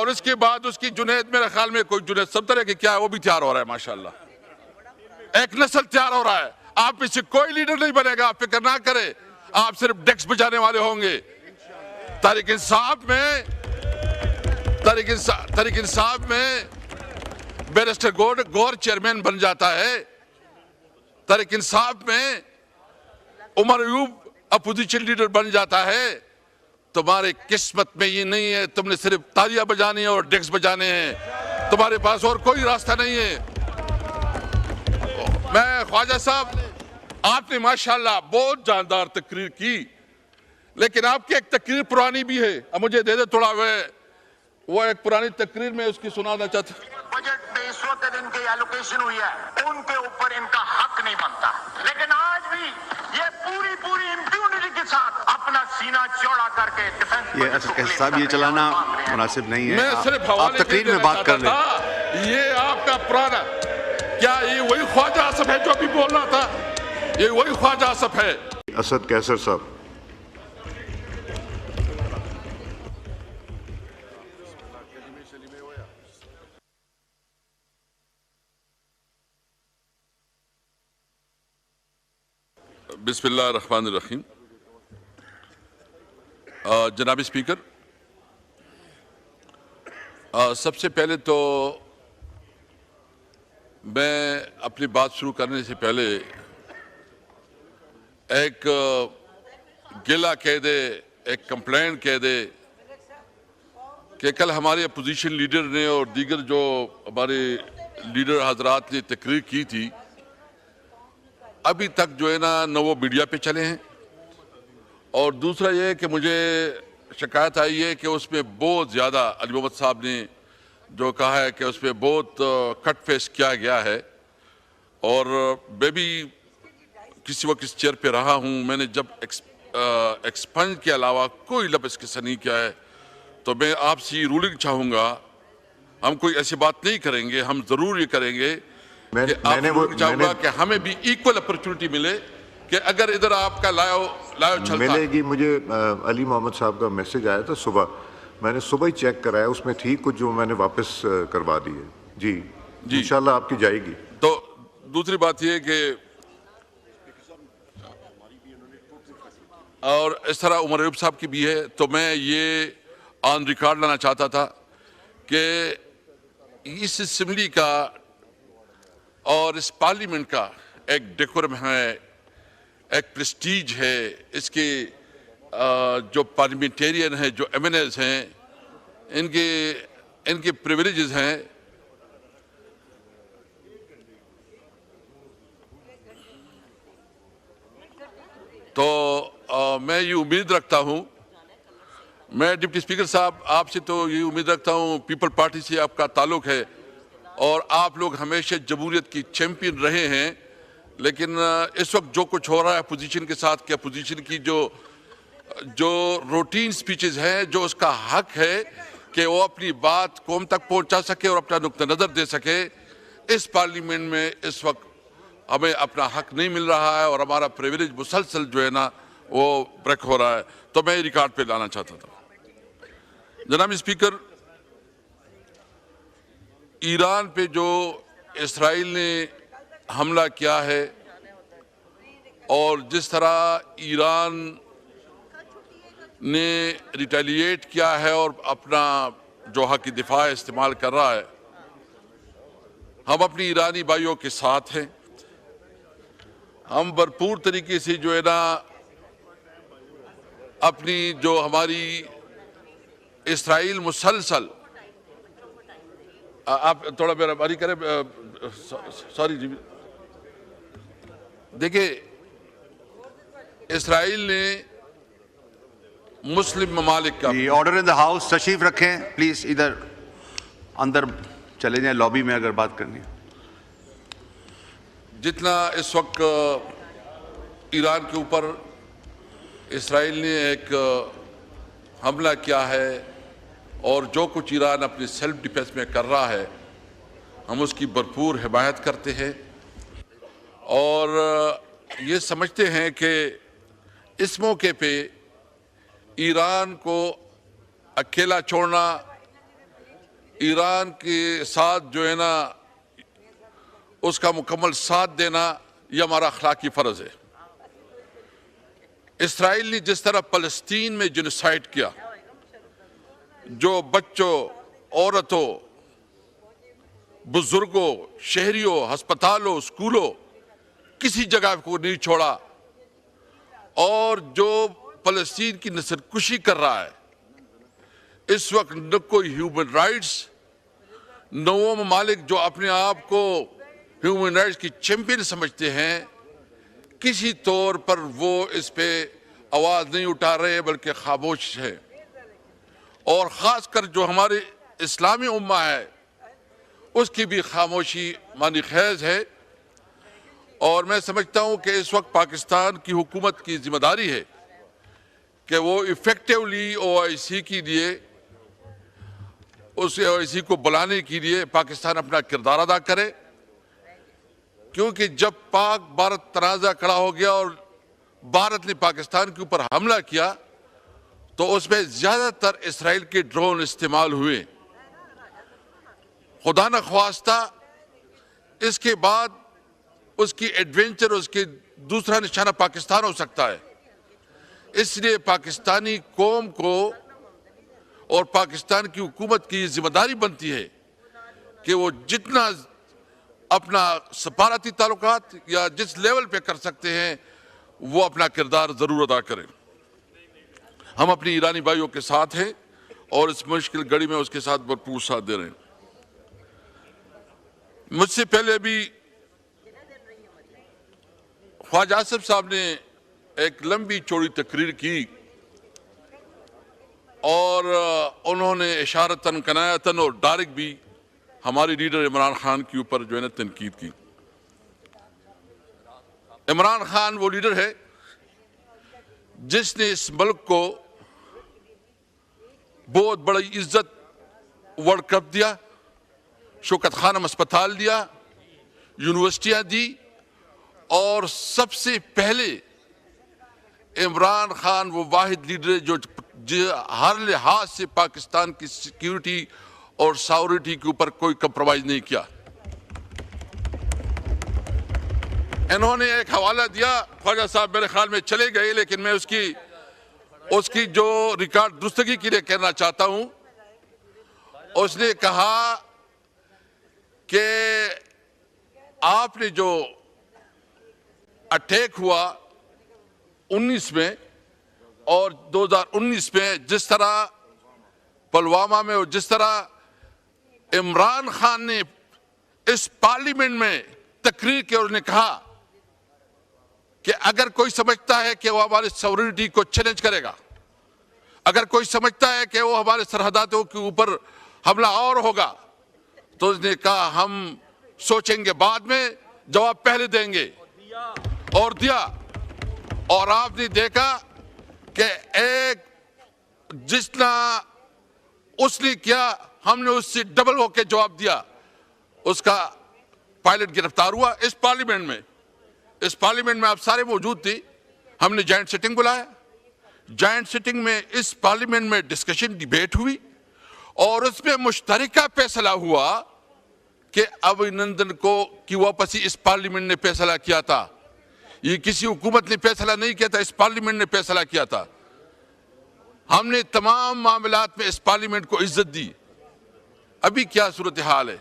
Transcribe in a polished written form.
और इसके बाद उसकी जुनैद, मेरे ख्याल में कोई जुनैद सब तरह की क्या है वो भी तैयार हो रहा है माशाल्लाह, एक नस्ल तैयार हो रहा है। आप में से कोई लीडर नहीं बनेगा, आप फिक्र ना करें, आप सिर्फ डेस्क बजाने वाले होंगे। तहरीक इंसाफ में बैरिस्टर गौर चेयरमैन बन जाता है, तहरीक इंसाफ में उमर अयूब अपोजिशन लीडर बन जाता है। तुम्हारे किस्मत में ये नहीं है, तुमने सिर्फ तालियां बजानी है और डेस्क बजाने हैं, तुम्हारे पास और कोई रास्ता नहीं है। मैं ख्वाजा साहब, आपने माशाल्लाह बहुत जानदार तकरीर की, लेकिन आपकी एक तकरीर पुरानी भी है। अब मुझे दे दे थोड़ा, वो एक पुरानी तकरीर में उसकी सुनाना चाहता। बजट में इस वक्त इनकी एलोकेशन हुई है, उनके ऊपर इनका हक नहीं बनता, लेकिन आज भी ये पूरी इम्प्यूनिटी के साथ अपना सीना चौड़ा करके ये असद साहब, ये चलाना मुनासिब नहीं है। मैं सिर्फ आप तकरीर में बात कर लें। ये आपका पुराना, क्या ये वही ख्वाजा आसफ है जो अभी बोल रहा था? ये वही ख्वाजा आसफ है। असद कैसर साहब। बिस्मिल्लाहिर्रहमानिर्रहीम। जनाब स्पीकर, सबसे पहले तो मैं अपनी बात शुरू करने से पहले एक गिला कह दे, एक कंप्लेंट कह दे कि कल हमारे अपोजिशन लीडर ने और दीगर जो हमारे लीडर हजरात ने तकरीर की थी, अभी तक जो है ना वो मीडिया पे चले हैं। और दूसरा ये कि मुझे शिकायत आई है कि उसमें बहुत ज़्यादा अली मोहम्मद साहब ने जो कहा है कि उसमें बहुत कट फेस किया गया है। और मैं भी किसी वक्त इस चेयर पे रहा हूँ, मैंने जब एक्सपंज के अलावा कोई लफ्ज़ किस्सा नहीं किया है। तो मैं आपसे रूलिंग चाहूँगा, हम कोई ऐसी बात नहीं करेंगे, हम ज़रूर ये करेंगे कि चाहूँगा कि हमें भी इक्वल अपॉर्चुनिटी मिले कि अगर इधर आपका लायो चलता मिलेगी। मुझे अली मोहम्मद साहब का मैसेज आया था सुबह, मैंने सुबह ही चेक कराया, उसमें थी कुछ जो मैंने वापस करवा दी है। जी इंशाल्लाह आपकी जाएगी। तो दूसरी बात ये कि और इस तरह उमर अयूब साहब की भी है, तो मैं ये ऑन रिकॉर्ड लाना चाहता था कि इस असेंबली का और इस पार्लियामेंट का एक डेकोरम है, एक प्रेस्टीज है। इसके जो पार्लियामेंटेरियन हैं, जो एमएनएस हैं, इनके प्रिविलेजेस हैं। तो मैं ये उम्मीद रखता हूँ, मैं डिप्टी स्पीकर साहब आपसे तो ये उम्मीद रखता हूँ, पीपल पार्टी से आपका ताल्लुक है और आप लोग हमेशा जमहूरियत की चैंपियन रहे हैं, लेकिन इस वक्त जो कुछ हो रहा है अपोजिशन के साथ, कि अपोजिशन की जो रूटीन स्पीचेस हैं, जो उसका हक है कि वो अपनी बात कौम तक पहुंचा सके और अपना नुक्ता नज़र दे सके, इस पार्लियामेंट में इस वक्त हमें अपना हक नहीं मिल रहा है और हमारा प्रिविलेज मुसलसल जो है ना वो ब्रेक हो रहा है। तो मैं रिकॉर्ड पे लाना चाहता था। जनाब स्पीकर, ईरान पे जो इसराइल ने हमला किया है और जिस तरह ईरान ने रिटेलिएट किया है और अपना जो हक दिफा इस्तेमाल कर रहा है, हम अपनी ईरानी भाइयों के साथ हैं। हम भरपूर तरीके से जो है ना अपनी जो हमारी इसराइल मुसलसल, आप थोड़ा मेरा बारी करें, सॉरी जी। देखिए, इसराइल ने मुस्लिम ममालिक का ऑर्डर इन द हाउस तशरीफ रखें प्लीज, इधर अंदर चले जाएं, लॉबी में अगर बात करनी है। जितना इस वक्त ईरान के ऊपर इसराइल ने एक हमला किया है और जो कुछ ईरान अपनी सेल्फ डिफेंस में कर रहा है, हम उसकी भरपूर हिमायत करते हैं और ये समझते हैं कि इस मौके पे ईरान को अकेला छोड़ना ईरान के साथ जो है ना उसका मुकम्मल साथ देना यह हमारा अखलाकी फ़र्ज है। इसराइल ने जिस तरह फ़लस्तीन में जेनोसाइड किया, जो बच्चों, औरतों, बुजुर्गों, शहरियों, अस्पतालों, स्कूलों, किसी जगह को नहीं छोड़ा, और जो फ़लस्तीन की नस्लकुशी कर रहा है, इस वक्त न कोई ह्यूमन राइट्स, न वो ममालिक जो अपने आप को ह्यूमन राइट्स की चैंपियन समझते हैं, किसी तौर पर वो इस पे आवाज़ नहीं उठा रहे बल्कि खामोश है। और ख़ासकर जो हमारे इस्लामी उम्मा है उसकी भी खामोशी मानी खैज़ है। और मैं समझता हूँ कि इस वक्त पाकिस्तान की हुकूमत की जिम्मेदारी है कि वो इफ़ेक्टिवली OIC के लिए, उस OIC को बुलाने के लिए पाकिस्तान अपना किरदार अदा करे, क्योंकि जब पाक भारत तनाज़ा खड़ा हो गया और भारत ने पाकिस्तान के ऊपर हमला किया तो उसमें ज़्यादातर इसराइल के ड्रोन इस्तेमाल हुए। खुदा न ख्वास्ता इसके बाद उसकी एडवेंचर, उसके दूसरा निशाना पाकिस्तान हो सकता है। इसलिए पाकिस्तानी कौम को और पाकिस्तान की हुकूमत की जिम्मेदारी बनती है कि वो जितना अपना सफारती ताल्लुकात या जिस लेवल पे कर सकते हैं वो अपना किरदार ज़रूर अदा करें। हम अपनी ईरानी भाइयों के साथ हैं और इस मुश्किल घड़ी में उसके साथ भरपूर साथ दे रहे हैं। मुझसे पहले भी ख्वाजा आसिफ साहब ने एक लंबी चौड़ी तकरीर की और उन्होंने इशारतन, कनायतन और डायरेक्ट भी हमारे लीडर इमरान खान के ऊपर जो है ना तनकीद की। इमरान खान वो लीडर है जिसने इस मुल्क को बहुत बड़ी इज्जत, वर्ल्ड कप दिया, शौकत खानम अस्पताल दिया, यूनिवर्सिटियां दी, और सबसे पहले इमरान खान वो वाहिद लीडर है जो हर लिहाज से पाकिस्तान की सिक्योरिटी और सॉवरेनिटी के ऊपर कोई कंप्रोमाइज नहीं किया। इन्होंने एक हवाला दिया, ख्वाजा साहब मेरे ख्याल में चले गए, लेकिन मैं उसकी जो रिकॉर्ड दुरुस्तगी के लिए कहना चाहता हूं। उसने कहा कि आपने जो अटैक हुआ 19 में और 2019 में, जिस तरह पुलवामा में और जिस तरह इमरान खान ने इस पार्लियामेंट में तकरीर की और उसने कहा कि अगर कोई समझता है कि वो हमारी सॉवरेनिटी को चैलेंज करेगा, अगर कोई समझता है कि वो हमारे सरहदातों के ऊपर हमला और होगा, तो उसने कहा हम सोचेंगे बाद में, जवाब पहले देंगे, और दिया। और आपने देखा कि एक जितना उसने किया हमने उससे डबल होकर जवाब दिया। उसका पायलट गिरफ्तार हुआ इस पार्लियामेंट में। इस पार्लियामेंट में आप सारे मौजूद थे। हमने जॉइंट सिटिंग बुलाया, जॉइंट सिटिंग में इस पार्लियामेंट में डिस्कशन, डिबेट हुई और उसमें मुश्तरका फैसला हुआ कि अभिनंदन को की वापसी इस पार्लियामेंट ने फैसला किया था। ये किसी हुकूमत ने फैसला नहीं किया था, इस पार्लियामेंट ने फैसला किया था। हमने तमाम मामलात में इस पार्लियामेंट को इज्जत दी। अभी क्या सूरत हाल है?